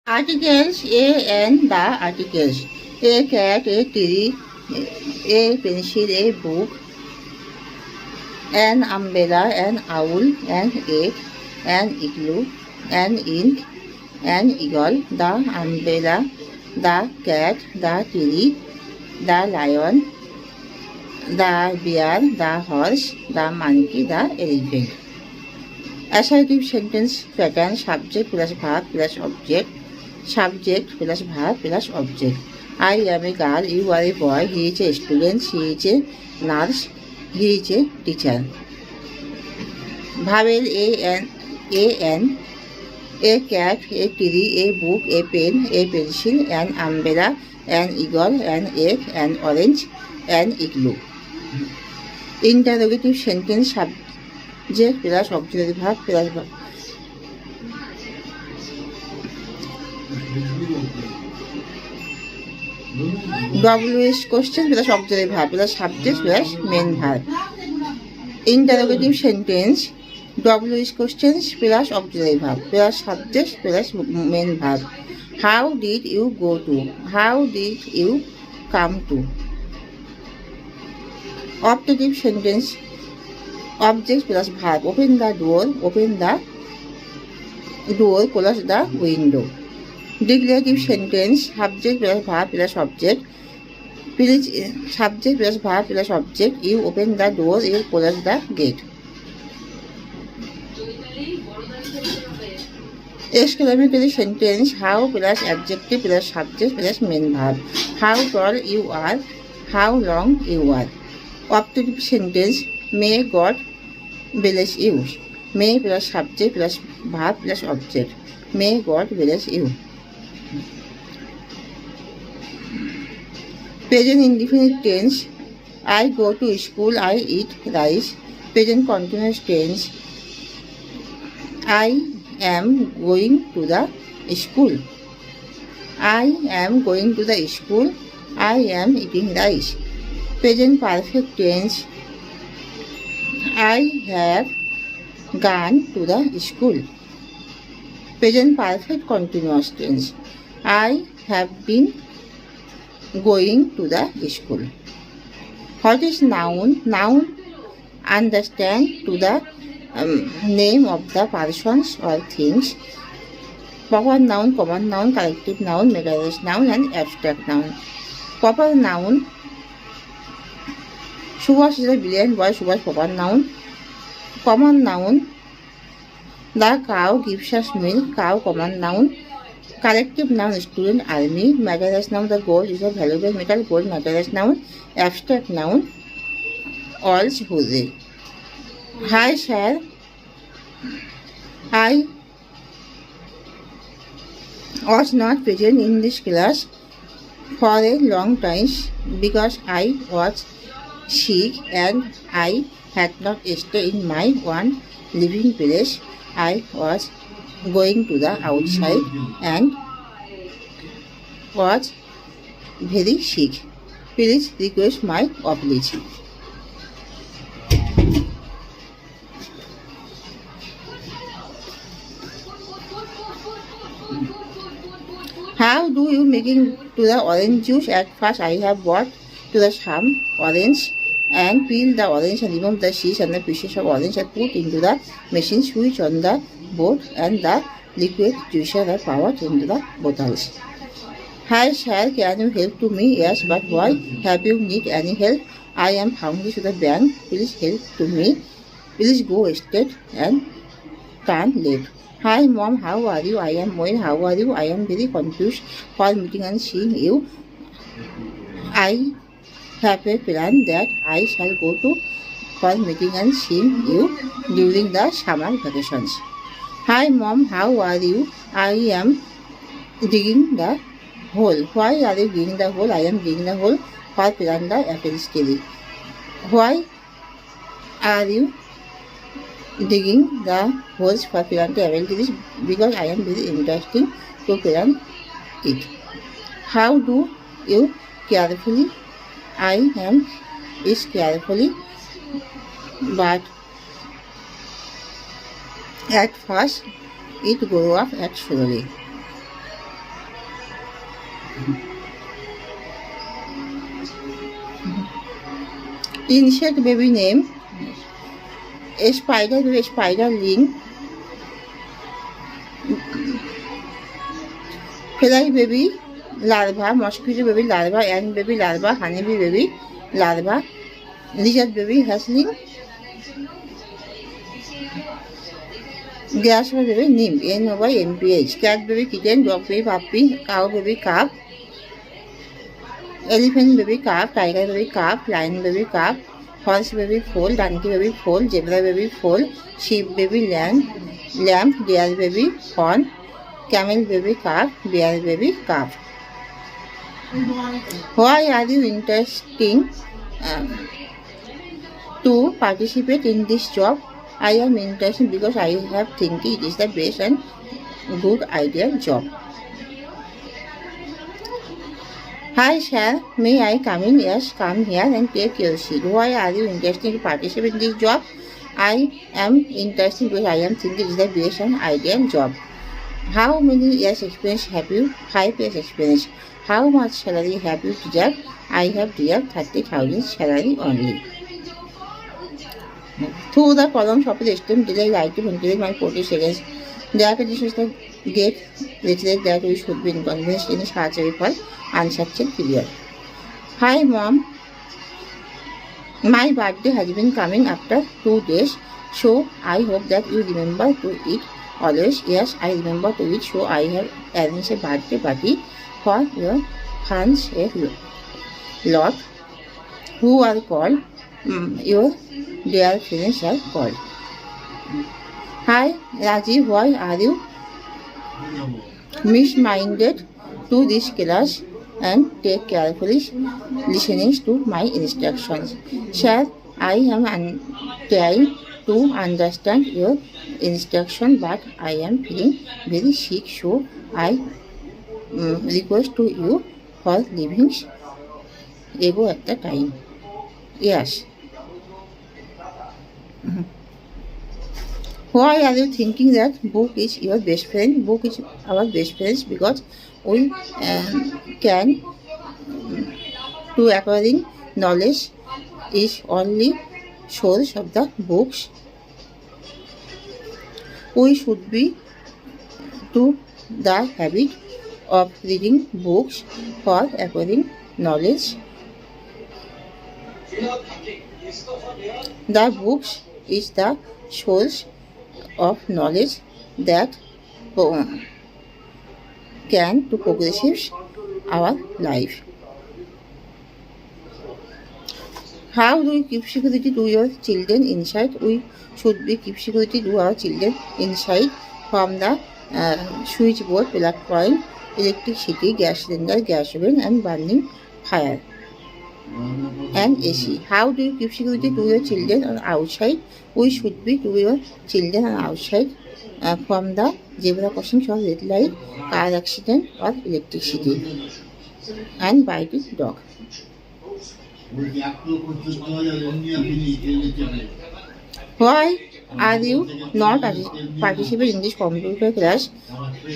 Articles A and the articles. A cat, a tree, a pencil, a book, an umbrella, an owl, an egg, an igloo, an ink, an eagle, the umbrella, the cat, the tree, the lion, the bear, the horse, the monkey, the elephant. Assertive sentence pattern: subject plus verb plus object. Subject plus verb plus object. I am a girl, you are a boy, he is a student, she is a nurse, he is a teacher. Vowel an, a cat, a tree, a book, a pen, a pencil, an umbrella, an eagle, an egg, an orange, an igloo. Interrogative sentence: subject plus auxiliary verb plus verb. WH question plus auxiliary verb plus subject plus main verb. Interrogative sentence: WH questions plus auxiliary verb plus subject plus main verb. How did you go to? How did you come to? Optative sentence: object plus verb. Open the door plus the window. Declarative sentence: subject plus verb plus object. Please, subject plus verb plus object. You open the door, you close the gate. Exclamatory sentence: how plus adjective plus subject plus main verb. How tall you are, how long you are. Optative sentence: may God bless you. May plus subject plus verb plus object. May God bless you. Present indefinite tense: I go to school, I eat rice. Present continuous tense: I am going to the school. I am going to the school. I am eating rice. Present perfect tense: I have gone to the school. Present perfect continuous tense: I have been going to the school. What is noun? Noun understand to the name of the persons or things. Proper noun, common noun, collective noun, measureless noun and abstract noun. Proper noun: Subhash is a brilliant boy. Subhash proper noun. Common noun: the cow gives us milk. Cow common noun. Collective noun: student, army. Measureless noun: the gold is a valuable metal. Gold measureless noun. Abstract noun: all's who's. Hi sir, I was not present in this class for a long time because I was sick and I had not stayed in my one living place. I was going to the outside and was very sick. Please request my apology. How do you making to the orange juice? At first I have bought to the some orange and peel the orange and remove the seeds and the pieces of orange and put into the machine switch on the board and the liquid juice are poured into the bottles. Hi sir, can you help to me? Yes, but why? Have you need any help? I am hungry to the bank. Please help to me. Please go straight and turn left. Hi mom, how are you? I am well. How are you? I am very confused for meeting and seeing you. I have a plan that I shall go to for meeting and seeing you during the summer vacations. Hi mom, how are you? I am digging the hole. Why are you digging the hole? I am digging the hole for plant the apple tree. Why are you digging the holes for plant the apple trees? Because I am very interesting to plant it. How do you carefully? I am is carefully, but at first it grew up slowly. Insect baby name. A spider baby, spider ling. Fly baby larva, mosquito baby larva, ant baby larva, honeybee baby larva, lizard baby hatchling, grasshopper baby nymph, NOYMPH, cat baby kitten, dog baby puppy, cow baby calf, elephant baby calf, tiger baby calf, lion baby calf, horse baby foal, donkey baby foal, zebra baby foal, sheep baby lamb, deer baby fawn, camel baby calf, bear baby calf. Why are you interested to participate in this job? I am interested because I have thinking it is the best and good idea job. Hi sir, may I come in? Yes, come here and take your seat. Why are you interested to participate in this job? I am interested because I am thinking it is the best and ideal job. How many years experience have you? 5 years experience. How much salary have you deserved? I have deserved 30,000 salary only. Through the columns of the system, did I like to ventilate my 40 seconds? Therefore, this is the gate literally that we should be inconvenienced in such a for unstructured period. Hi mom, my birthday has been coming after 2 days, so I hope that you remember to eat always. Yes, I remember to eat, so I have arranged a birthday party for your friends a lot who are called your dear friends are called. Hi Rajiv, why are you misminded to this class and take carefully listening to my instructions? Sir, I am trying to understand your instruction, but I am feeling very sick, so I request to you for leaving ego at the time. Yes. Why are you thinking that book is your best friend? Book is our best friends because we can to acquiring knowledge is only source of the books. We should be to the habit of reading books for acquiring knowledge. The books is the source of knowledge that can to progressive our life. How do you keep security to your children inside? We should be keep security to our children inside from the switchboard, plug point, electricity, gas cylinder, gas oven, and burning fire and AC. How do you keep security to your children on outside? We should be to your children on outside from the zebra crossings or red light, car accident or electricity, and biting dog. Why are you not participating in this computer class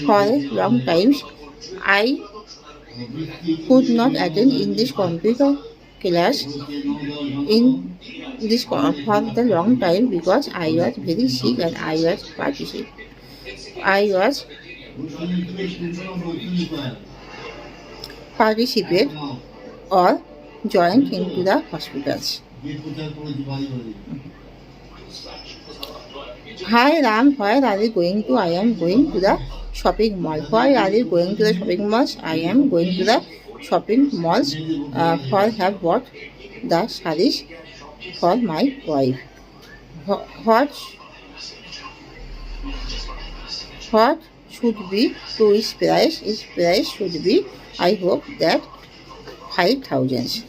for a long time? I could not attend in this computer class in this for the long time because I was very sick and I was participate or joined into the hospitals. Hi Ram, where are you going to? I am going to the shopping mall. Why are you going to the shopping malls? I am going to the shopping malls for have bought the sarees for my wife. What should be to its price? Its price should be, I hope that 5,000.